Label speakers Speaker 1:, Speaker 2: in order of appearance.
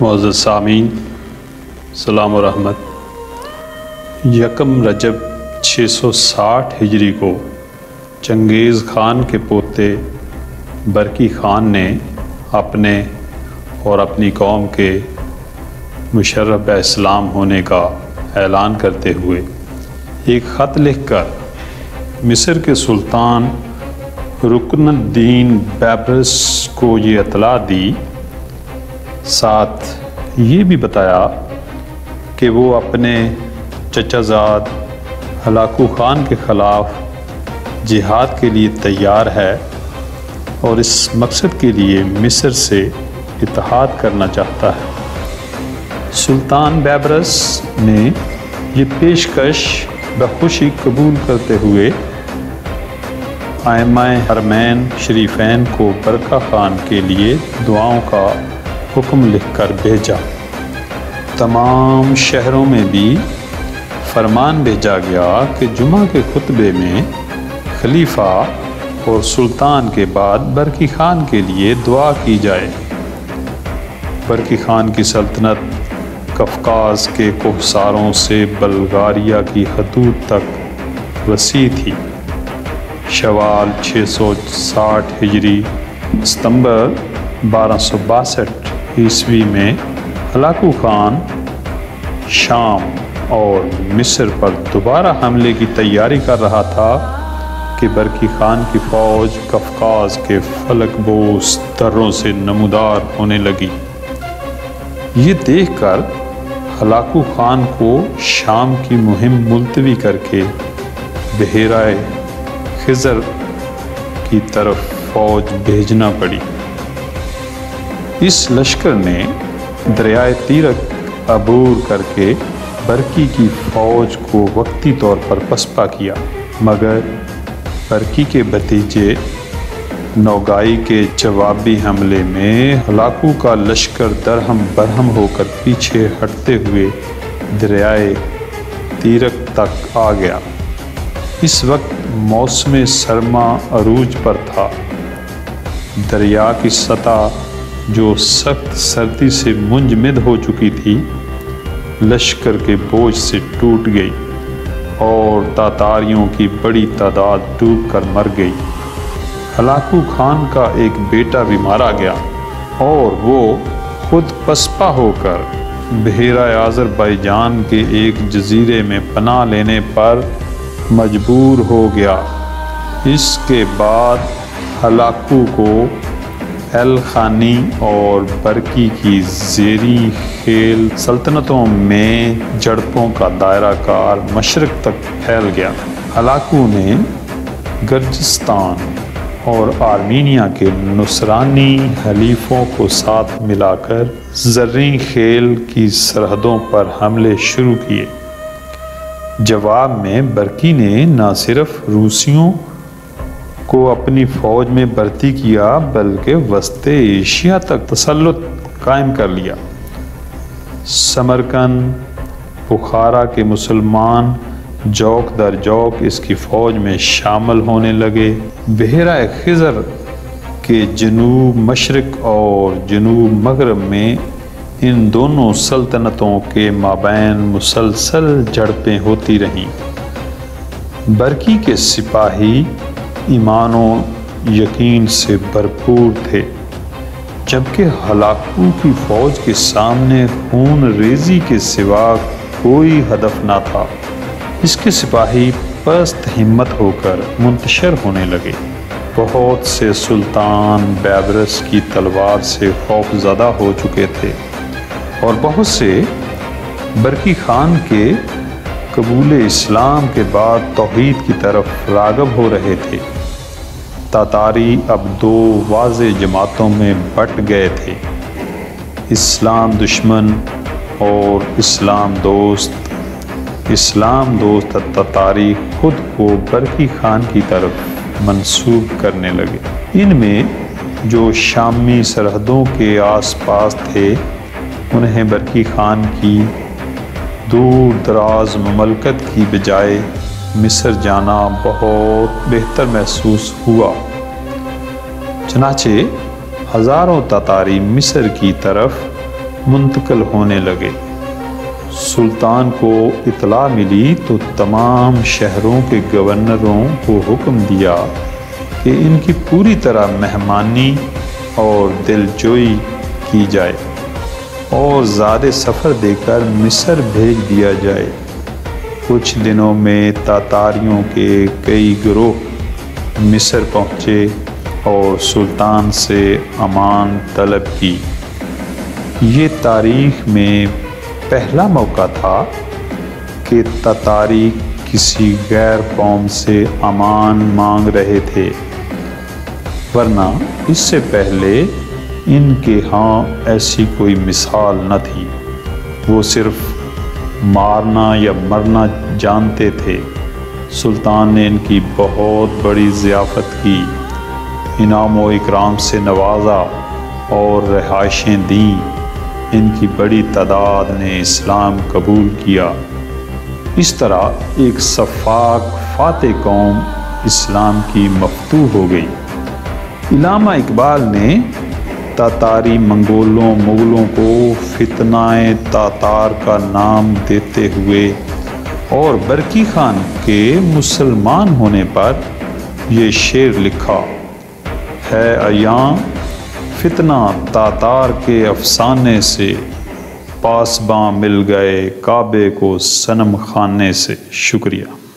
Speaker 1: معزز سامعین، سلام و رحمت۔ یکم رجب 660 ہجری کو چنگیز خان کے پوتے برکی خان نے اپنے اور اپنی قوم کے مشرف اسلام ہونے کا اعلان کرتے ہوئے ایک خط لکھ کر مصر کے سلطان رکن الدین بیبرس کو یہ اطلاع دی، ساتھ یہ بھی بتایا کہ وہ اپنے چچا زاد ہلاکو خان کے خلاف جہاد کے لیے تیار ہے اور اس مقصد کے لیے مصر سے اتحاد کرنا چاہتا ہے۔ سلطان بیبرس نے یہ پیشکش بخوشی قبول کرتے ہوئے ائمہ حرمین شریفین کو برکہ خان کے لیے دعاؤں کا حکم لکھ کر بھیجا۔ تمام شہروں میں بھی فرمان بھیجا گیا کہ جمعہ کے خطبے میں خلیفہ اور سلطان کے بعد برکی خان کے لیے دعا کی جائے۔ برکی خان کی سلطنت قفقاز کے کوہساروں سے بلغاریہ کی حدود تک وسیع تھی۔ شوال 660 ہجری ستمبر 1262 عیسوی میں ہلاکو خان شام اور مصر پر دوبارہ حملے کی تیاری کر رہا تھا کہ برکی خان کی فوج قفقاز کے فلک بوس دروں سے نمودار ہونے لگی۔ یہ دیکھ کر ہلاکو خان کو شام کی مہم ملتوی کر کے بحیرہ خزر کی طرف فوج بھیجنا پڑی۔ اس لشکر نے دریائے تیرک عبور کر کے برکی کی فوج کو وقتی طور پر پسپا کیا، مگر برکی کے بھتیجے نوگائی کے جوابی حملے میں ہلاکو کا لشکر درہم برہم ہو کر پیچھے ہٹتے ہوئے دریائے تیرک تک آ گیا۔ اس وقت موسم سرما عروج پر تھا۔ دریا کی سطح جو سخت سردی سے منجمد ہو چکی تھی، لشکر کے بوجھ سے ٹوٹ گئی اور تاتاریوں کی بڑی تعداد ڈوب کر مر گئی۔ ہلاکو خان کا ایک بیٹا بھی مارا گیا اور وہ خود پسپا ہو کر بحیرہ آذربائیجان کے ایک جزیرے میں پناہ لینے پر مجبور ہو گیا۔ اس کے بعد ہلاکو کو الخانی اور برکی کی زیریں خیل سلطنتوں میں جھڑپوں کا دائرہ کار مشرق تک پھیل گیا۔ ہلاکو نے گرجستان اور آرمینیا کے نصرانی حلیفوں کو ساتھ ملا کر زریں خیل کی سرحدوں پر حملے شروع کیے۔ جواب میں برکی نے نہ صرف روسیوں کو اپنی فوج میں بھرتی کیا بلکہ وسط ایشیا تک تسلط قائم کر لیا۔ سمرقند، بخارا کے مسلمان جوک در جوک اس کی فوج میں شامل ہونے لگے۔ بحیرہ خزر کے جنوب مشرق اور جنوب مغرب میں ان دونوں سلطنتوں کے مابین مسلسل جھڑپیں ہوتی رہیں۔ برکی کے سپاہی ایمان و یقین سے بھرپور تھے، جبکہ ہلاکو کی فوج کے سامنے خون ریزی کے سوا کوئی ہدف نہ تھا۔ اس کے سپاہی پست ہمت ہو کر منتشر ہونے لگے۔ بہت سے سلطان بیبرس کی تلوار سے خوف زدہ ہو چکے تھے اور بہت سے برکی خان کے قبول اسلام کے بعد توحید کی طرف راغب ہو رہے تھے۔ تاتاری اب دو واضح جماعتوں میں بٹ گئے تھے، اسلام دشمن اور اسلام دوست۔ اسلام دوست تاتاری خود کو برکی خان کی طرف منسوب کرنے لگے۔ ان میں جو شامی سرحدوں کے آس پاس تھے، انہیں برکی خان کی دور دراز مملکت کی بجائے مصر جانا بہت بہتر محسوس ہوا۔ چنانچہ ہزاروں تاتاری مصر کی طرف منتقل ہونے لگے۔ سلطان کو اطلاع ملی تو تمام شہروں کے گورنروں کو حکم دیا کہ ان کی پوری طرح مہمانی اور دلجوئی کی جائے اور زاد سفر دے کر مصر بھیج دیا جائے۔ کچھ دنوں میں تاتاریوں کے کئی گروہ مصر پہنچے اور سلطان سے امان طلب کی۔ یہ تاریخ میں پہلا موقع تھا کہ تاتاری کسی غیر قوم سے امان مانگ رہے تھے، ورنہ اس سے پہلے ان کے ہاں ایسی کوئی مثال نہ تھی۔ وہ صرف مارنا یا مرنا جانتے تھے۔ سلطان نے ان کی بہت بڑی ضیافت کی، انعام و اکرام سے نوازا اور رہائشیں دیں۔ ان کی بڑی تعداد نے اسلام قبول کیا۔ اس طرح ایک سفاک فاتح قوم اسلام کی مفتوح ہو گئی۔ علامہ اقبال نے تاتاری مغلوں کو فتنہ تاتار کا نام دیتے ہوئے اور برکی خان کے مسلمان ہونے پر یہ شعر لکھا ہے: عیاں فتنہ تاتار کے افسانے سے، پاسباں مل گئے کعبے کو صنم خانے سے۔ شکریہ۔